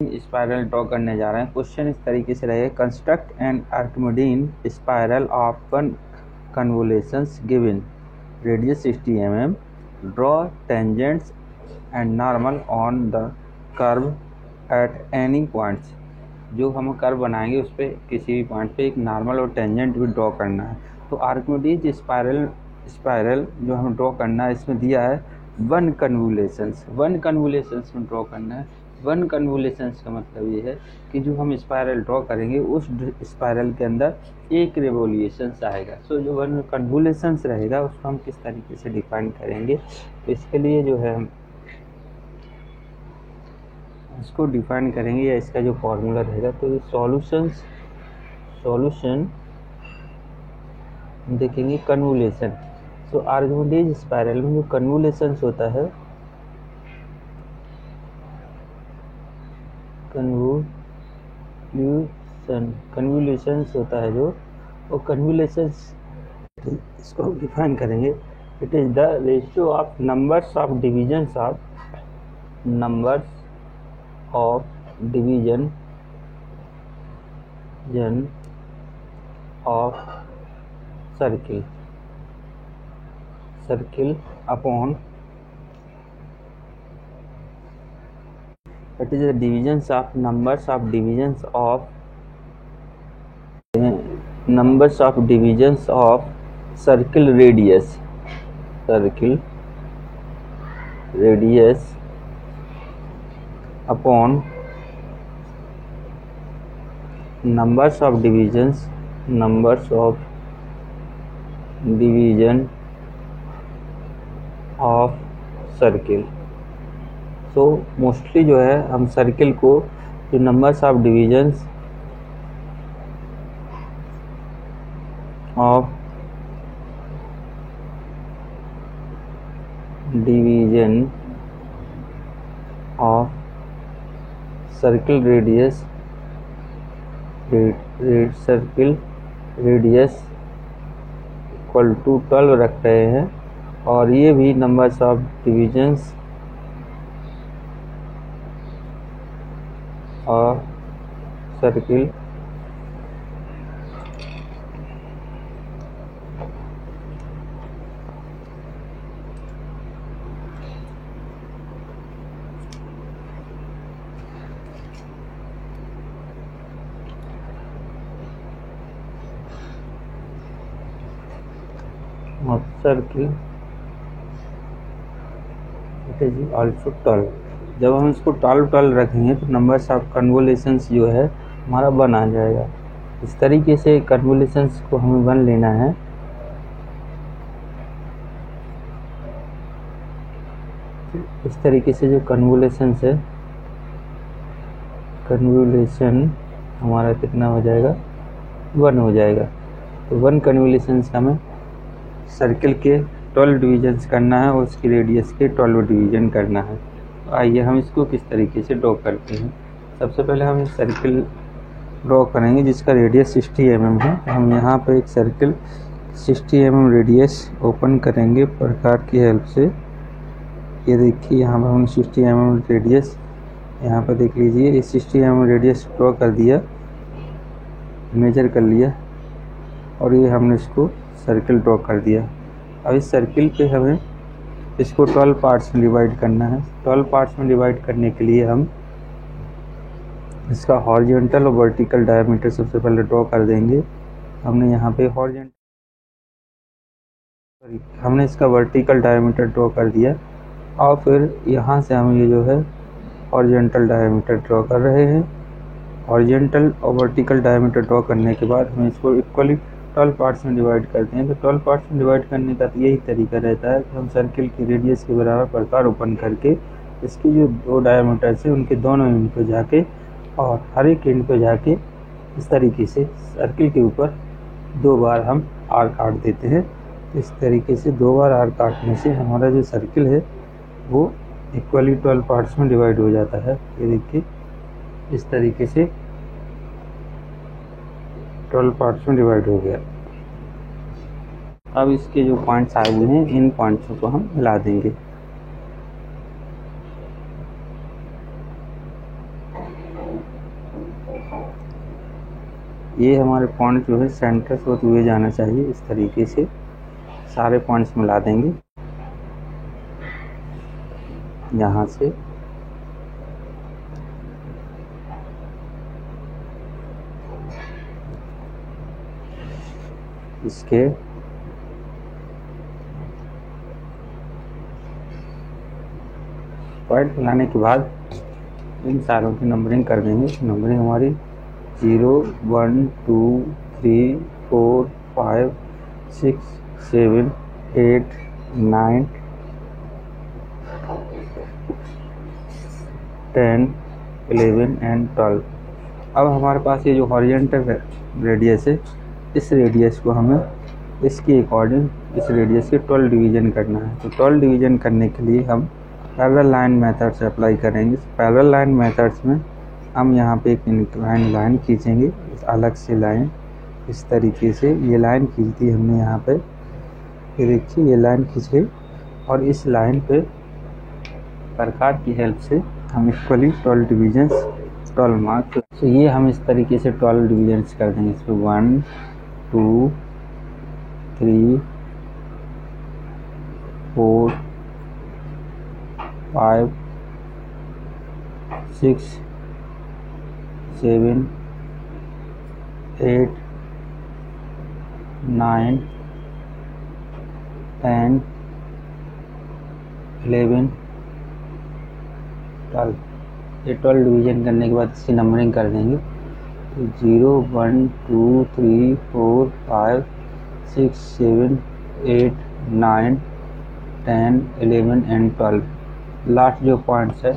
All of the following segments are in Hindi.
स्पाइरल ड्रॉ करने जा रहे हैं। क्वेश्चन इस तरीके से रहेगा, construct an Archimedean spiral of one convolutions given radius 60 mm, draw tangents and normal on the curve at any points. जो हम कर्व बनाएंगे उस पर किसी भी पॉइंट पे एक नॉर्मल और टेंजेंट भी ड्रॉ करना है। तो आर्किमिडीज स्पाइरल जो हमें ड्रॉ करना है, इसमें दिया है वन कन्वोलेशंस में ड्रॉ करना है। वन कन्वोलेशंस का मतलब ये है कि जो हम स्पाइरल ड्रॉ करेंगे उस स्पाइरल के अंदर एक रिवोल्यूशंस आएगा। सो जो वन कन्वोलेशंस रहेगा उसको हम किस तरीके से डिफाइन करेंगे, तो इसके लिए जो है हम इसको डिफाइन करेंगे या इसका जो फॉर्मूला रहेगा। तो सॉल्यूशन देखेंगे कन्वोलेशन। तो आर्किमिडीज स्पाइरल में जो कन्वोलेशंस होता है, कन्वोल्यूशंस होता है जो, वो कन्वोल्यूशंस इसको डिफाइन करेंगे। It is the ratio of numbers of division of circle upon, it is the divisions of numbers of divisions of circle radius upon numbers of division of circle. So mostly जो है हम सर्किल को जो numbers of divisions of circle radius equal to 12 रख रहे हैं, और ये भी नंबर्स ऑफ डिवीजन्स और सर्किल इट इज ऑल्सो 12। जब हम इसको 12 रखेंगे तो नंबर्स ऑफ कन्वोलेशंस जो है हमारा 1 आ जाएगा। इस तरीके से कन्वोलेशंस को हमें 1 लेना है। इस तरीके से जो कन्वोलेशंस है, कन्वोलेशन हमारा कितना हो जाएगा, 1 हो जाएगा। तो 1 कन्वोलेशंस हमें सर्किल के 12 डिवीजन्स करना है और उसकी रेडियस के 12 डिवीजन करना है। आइए हम इसको किस तरीके से ड्रॉ करते हैं। सबसे पहले हम एक सर्किल ड्रॉ करेंगे जिसका रेडियस 60 mm है। हम यहाँ पे एक सर्किल 60 mm रेडियस ओपन करेंगे प्रकार की हेल्प से। ये देखिए यहाँ पर हम 60 mm रेडियस, यहाँ पर देख लीजिए, ये 60 mm रेडियस ड्रॉ कर दिया, मेजर कर लिया, और ये हमने इसको सर्किल ड्रॉ कर दिया। अब इस सर्किल पे हमें इसको 12 पार्ट्स में डिवाइड करना है। 12 पार्ट्स में डिवाइड करने के लिए हम इसका हॉरिजॉन्टल और वर्टिकल डायमीटर सबसे पहले ड्रॉ कर देंगे। हमने यहाँ पे हमने इसका वर्टिकल डायमीटर ड्रॉ कर दिया, और फिर यहाँ से हम ये जो है हॉरिजॉन्टल डायमीटर ड्रॉ कर रहे हैं। हॉरिजॉन्टल और वर्टिकल डायमीटर ड्रॉ करने के बाद हम इसको इक्वली 12 पार्ट्स में डिवाइड करते हैं। तो 12 पार्ट्स में डिवाइड करने का यही तरीका रहता है कि हम सर्किल की रेडियस के बराबर प्रकार ओपन करके इसकी जो 2 डायमीटर से उनके दोनों एंड पे जाके और हर एक एंड पे जाके इस तरीके से सर्किल के ऊपर 2 बार हम आर काट देते हैं। इस तरीके से 2 बार आर काटने से हमारा जो सर्किल है वो इक्वली 12 पार्ट्स में डिवाइड हो जाता है। ये देखिए इस तरीके से 12 पार्ट्स में डिवाइड हो गया। अब इसके जो पॉइंट्स आए हुए हैं, इन पॉइंट्स को हम मिला देंगे। ये हमारे पॉइंट जो है सेंटर से होते हुए जाना चाहिए। इस तरीके से सारे पॉइंट्स मिला देंगे यहाँ से। इसके पॉइंट मिलाने के बाद इन सारों की नंबरिंग कर देंगे। नंबरिंग हमारी 0 1 2 3 4 5 6 7 8 9 10 11 एंड 12। अब हमारे पास ये जो हॉरिजॉन्टल रेडियस है, इस रेडियस को हमें इसके अकॉर्डिंग इस रेडियस के 12 डिवीजन करना है। तो 12 डिवीजन करने के लिए हम पैरेलल लाइन मेथड से अप्लाई करेंगे। पैरेलल लाइन मेथड्स में हम यहाँ पे एक इंक्लाइन लाइन खींचेंगे, अलग से लाइन इस तरीके से। ये लाइन खींच दी हमने यहाँ पे, ये देखिए ये लाइन खींच गई। और इस लाइन पे प्रकार की हेल्प से हम इक्वली 12 डिविजन्स 12 मार्क्स। तो ये हम इस तरीके से 12 डिविजन्स कर देंगे। इस पर 1 2 3 4 5 6 7 8 9 10 11 12। ये 12 डिवीजन करने के बाद इसकी नंबरिंग कर देंगे। तो 0 1 2 3 4 5 6 7 8 9 10 11 एंड 12। लास्ट जो पॉइंट्स है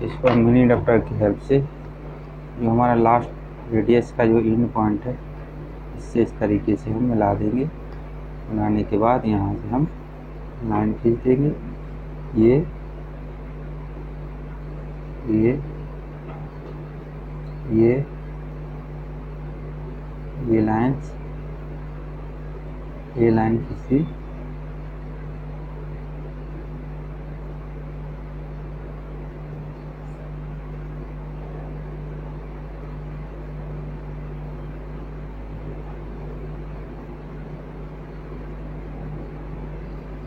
इसको हम मिनी डॉक्टर की हेल्प से, जो हमारा लास्ट रेडियस का जो इन पॉइंट है, इससे इस तरीके से हम मिला देंगे। मिलाने के बाद यहाँ से हम लाइन खींच देंगे। ये लाइन्स, ये लाइन खींची।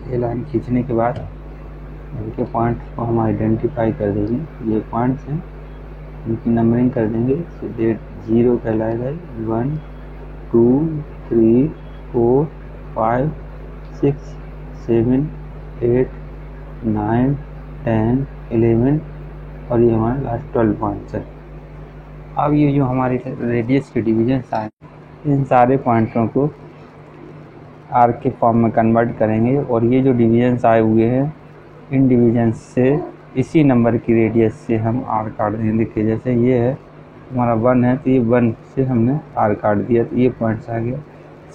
ये लाइन खींचने के बाद इनके पॉइंट को हम आइडेंटिफाई कर देंगे। ये पॉइंट्स हैं, इनकी नंबरिंग कर देंगे। डेट 0 कहलाएगा, 1 2 3 4 5 6 7 8 9 10 11 और ये हमारे लास्ट 12 पॉइंट्स है। अब ये जो हमारी रेडियस के डिवीजन्स आए, इन सारे पॉइंटों को आर्क के फॉर्म में कन्वर्ट करेंगे। और ये जो डिवीजन्स आए हुए हैं, इन डिवीजन्स से इसी नंबर की रेडियस से हम आर काट देंगे। देखिए जैसे ये है हमारा 1 है, तो ये 1 से हमने आर काट दिया, तो ये पॉइंट्स आ गया।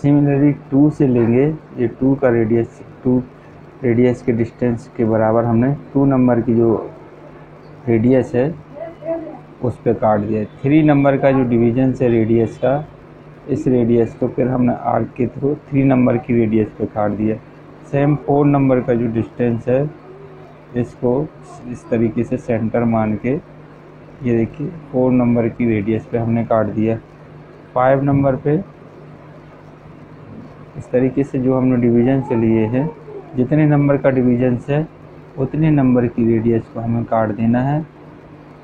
सिमिलरली 2 से लेंगे, ये 2 का रेडियस, 2 रेडियस के डिस्टेंस के बराबर हमने 2 नंबर की जो रेडियस है उस पर काट दिया। 3 नंबर का जो डिवीजन है रेडियस का, इस रेडियस को फिर हमने आर्क के थ्रू 3 नंबर की रेडियस पे काट दिया। सेम 4 नंबर का जो डिस्टेंस है, इसको इस तरीके से सेंटर मान के, ये देखिए 4 नंबर की रेडियस पे हमने काट दिया। 5 नंबर पे इस तरीके से जो हमने डिवीजन से लिए हैं, जितने नंबर का डिवीजन है उतने नंबर की रेडियस को हमें काट देना है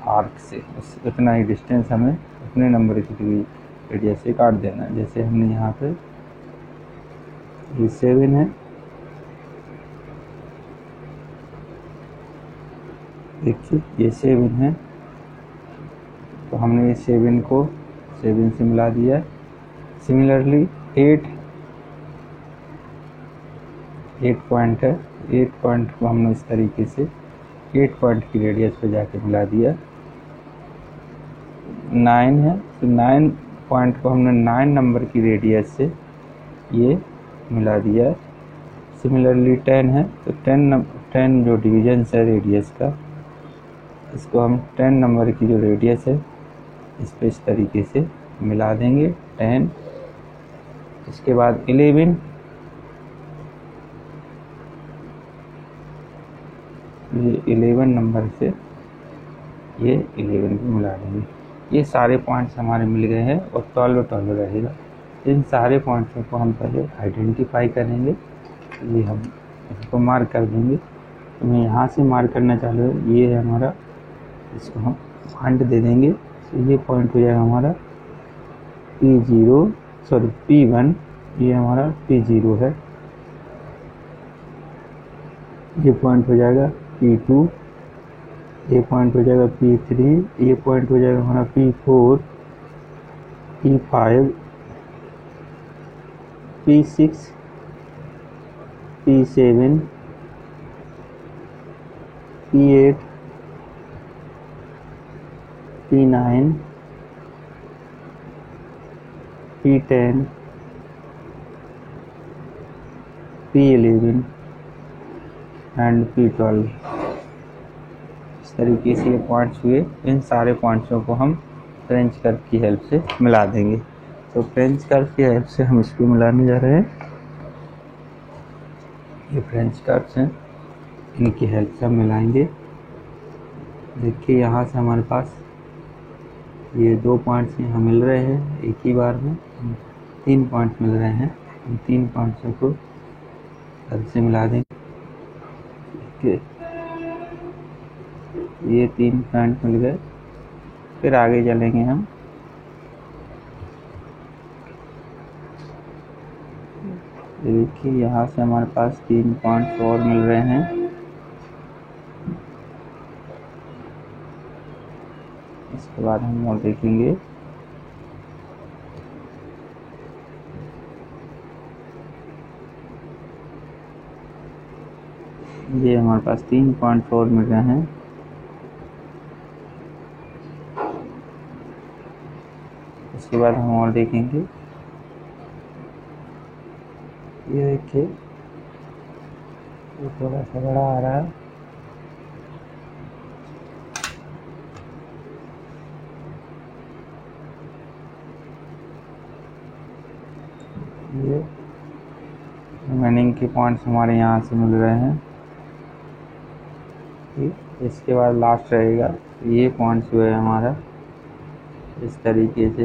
आर्क से। उतना ही डिस्टेंस हमें उतने नंबर की रेडियस से काट देना है। जैसे हमने यहाँ पे ये 7 है, देखिए ये 7 है, तो हमने ये 7 को 7 से मिला दिया। सिमिलरली 8 पॉइंट है, 8 पॉइंट को हमने इस तरीके से 8 पॉइंट की रेडियस पे जाके मिला दिया। 9 है, तो 9 पॉइंट को हमने 9 नंबर की रेडियस से ये मिला दिया। सिमिलरली 10 है, तो 10 जो डिवीजन है रेडियस का, इसको हम 10 नंबर की जो रेडियस है इस पे इस तरीके से मिला देंगे 10। इसके बाद 11, ये 11 नंबर से ये 11 को मिला देंगे। ये सारे पॉइंट्स हमारे मिल गए हैं और 12 12 रहेगा। इन सारे पॉइंट्सों को हम पहले आइडेंटिफाई करेंगे। ये हम इसको मार्क कर देंगे। तो मैं यहाँ से मार्क करना चालू है, ये है हमारा, इसको हम पॉइंट दे देंगे। तो ये पॉइंट हो जाएगा हमारा P1, ये हमारा P0 है। ये पॉइंट हो जाएगा P2, ये पॉइंट हो जाएगा P3, ये पॉइंट हो जाएगा हमारा P4, P5, P6, P7, P8, P9, P10, P11 and P12। इस तरीके से ये पॉइंट्स हुए। इन सारे पॉइंट्सों को हम फ्रेंच कर्व की हेल्प से मिला देंगे। तो फ्रेंच कर्व की हेल्प से हम इसको मिलाने जा रहे हैं। ये फ्रेंच कर्व्स हैं, इनकी हेल्प से हम मिलाएंगे। देखिए यहाँ से हमारे पास ये 2 पॉइंट्स यहाँ मिल रहे हैं, एक ही बार में 3 पॉइंट्स मिल रहे हैं। इन 3 पॉइंट्सों को कर्व से मिला देंगे। ये 3 पॉइंट मिल गए। फिर आगे चलेंगे हम। देखिए यहाँ से हमारे पास 3 पॉइंट्स और मिल रहे हैं। इसके बाद हम और देखेंगे। ये हमारे पास 3 पॉइंट और मिल रहे हैं। इसके बाद हम और देखेंगे। ये देखिए, ये थोड़ा सा बड़ा आ रहा है। ये रिमेनिंग के पॉइंट्स हमारे यहाँ से मिल रहे हैं। इसके बाद लास्ट रहेगा। ये पॉइंट्स जो है हमारा इस तरीके से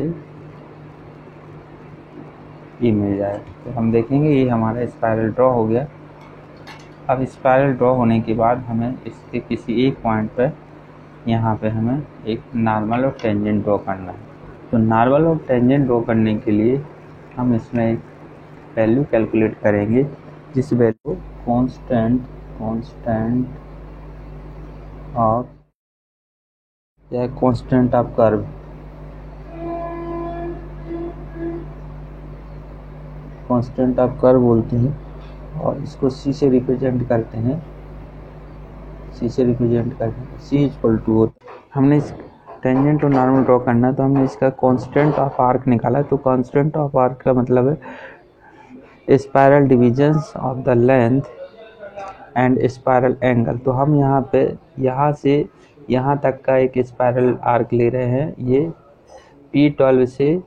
ये मिल जाए। तो हम देखेंगे ये हमारा स्पाइरल ड्रॉ हो गया। अब स्पाइरल ड्रॉ होने के बाद हमें इसके किसी एक पॉइंट पर यहाँ पे हमें एक नॉर्मल और टेंजेंट ड्रॉ करना है। तो नॉर्मल और टेंजेंट ड्रॉ करने के लिए हम इसमें एक वैल्यू कैलकुलेट करेंगे, जिस वैल्यू कांस्टेंट ऑफ या constant of curve, constant of curve बोलते हैं। और इसको C से रिप्रेजेंट करते हैं। C = हमने इस टेंजेंट और नॉर्मल ड्रॉ करना है, तो हमने इसका कांस्टेंट ऑफ आर्क निकाला। तो कांस्टेंट ऑफ आर्क का मतलब है spiral divisions of the length and spiral angle. तो हम यहाँ पे यहाँ से यहाँ तक का एक स्पाइरल आर्क ले रहे हैं, ये P12 से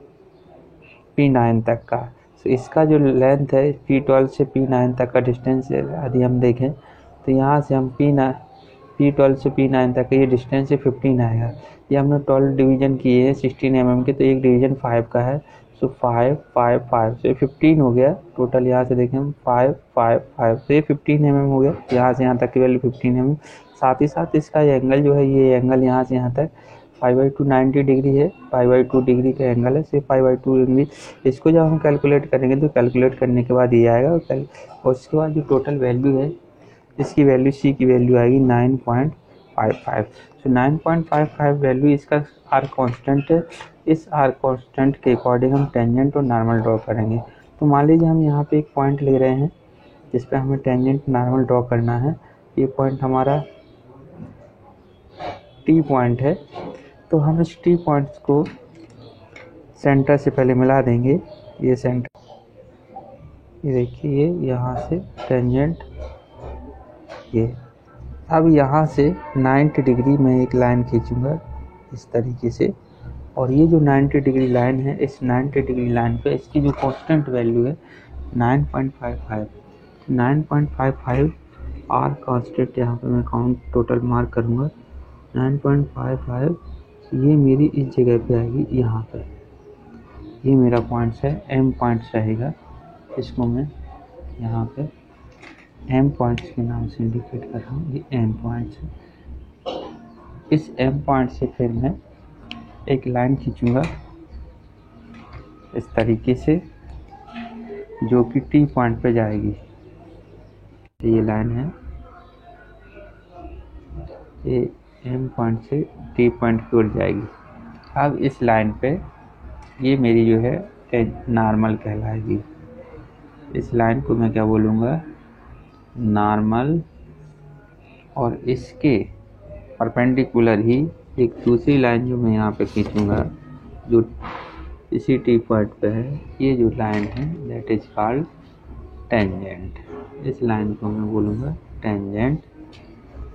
P9 तक का। तो इसका जो लेंथ है P12 से P9 तक का डिस्टेंस यदि हम देखें, तो यहाँ से हम P12 से P9 तक का ये डिस्टेंस 15 आएगा। ये हमने 12 डिवीजन किए हैं 16 mm के, तो एक डिवीजन 5 का है। सो 5 5 5 से 15 हो गया टोटल। यहाँ से देखें हम 5 5 5 से ये 15 mm हो गया। यहाँ से यहाँ तक की वैल्यू 15 mm। साथ ही साथ इसका एंगल जो है, ये एंगल यहाँ से यहाँ तक 5/2 90 डिग्री है। 5/2 डिग्री का एंगल है, सिर्फ 5/2 डिग्री। इसको जब हम कैलकुलेट करेंगे तो कैलकुलेट करने के बाद ये आएगा। और उसके बाद जो टोटल वैल्यू है, इसकी वैल्यू C की वैल्यू आएगी 9.55। तो 9.55 वैल्यू इसका आर कांस्टेंट है। इस आर कांस्टेंट के अकॉर्डिंग हम टेंजेंट और नॉर्मल ड्रॉ करेंगे। तो मान लीजिए हम यहाँ पे एक पॉइंट ले रहे हैं जिस पे हमें टेंजेंट नॉर्मल ड्रॉ करना है। ये पॉइंट हमारा T पॉइंट है। तो हम इस T पॉइंट्स को सेंटर से पहले मिला देंगे। ये सेंटर, ये देखिए, यहाँ से टेंजेंट ये। अब यहाँ से 90 डिग्री में एक लाइन खींचूंगा इस तरीके से। और ये जो 90 डिग्री लाइन है, इस 90 डिग्री लाइन पे इसकी जो कांस्टेंट वैल्यू है 9.55 आर कांस्टेंट। यहाँ पे मैं काउंट टोटल मार्क करूँगा 9.55 ये मेरी इस जगह पे आएगी, यहाँ पे ये मेरा पॉइंट्स है, एम पॉइंट्स रहेगा। इसको मैं यहाँ पे एम पॉइंट्स के नाम से इंडिकेट कर रहा हूँ, ये एम पॉइंट्स है। इस एम पॉइंट से फिर मैं एक लाइन खींचूंगा इस तरीके से, जो कि टी पॉइंट पे जाएगी। ये लाइन है, ये एम पॉइंट से टी पॉइंट की ओर जाएगी। अब इस लाइन पे ये मेरी जो है नॉर्मल कहलाएगी। इस लाइन को मैं क्या बोलूँगा, नॉर्मल। और इसके परपेंडिकुलर ही एक दूसरी लाइन जो मैं यहाँ पे खींचूँगा, जो इसी टी पॉइंट पे है, ये जो लाइन है दैट इज कॉल्ड टेंजेंट। इस लाइन को मैं बोलूँगा टेंजेंट।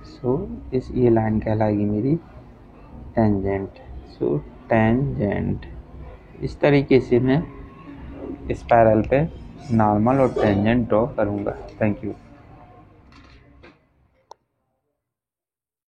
सो ये लाइन कहलाएगी मेरी टेंजेंट। So tangent. इस तरीके से मैं स्पाइरल पे नॉर्मल और टेंजेंट ड्रॉ करूँगा। Thank you.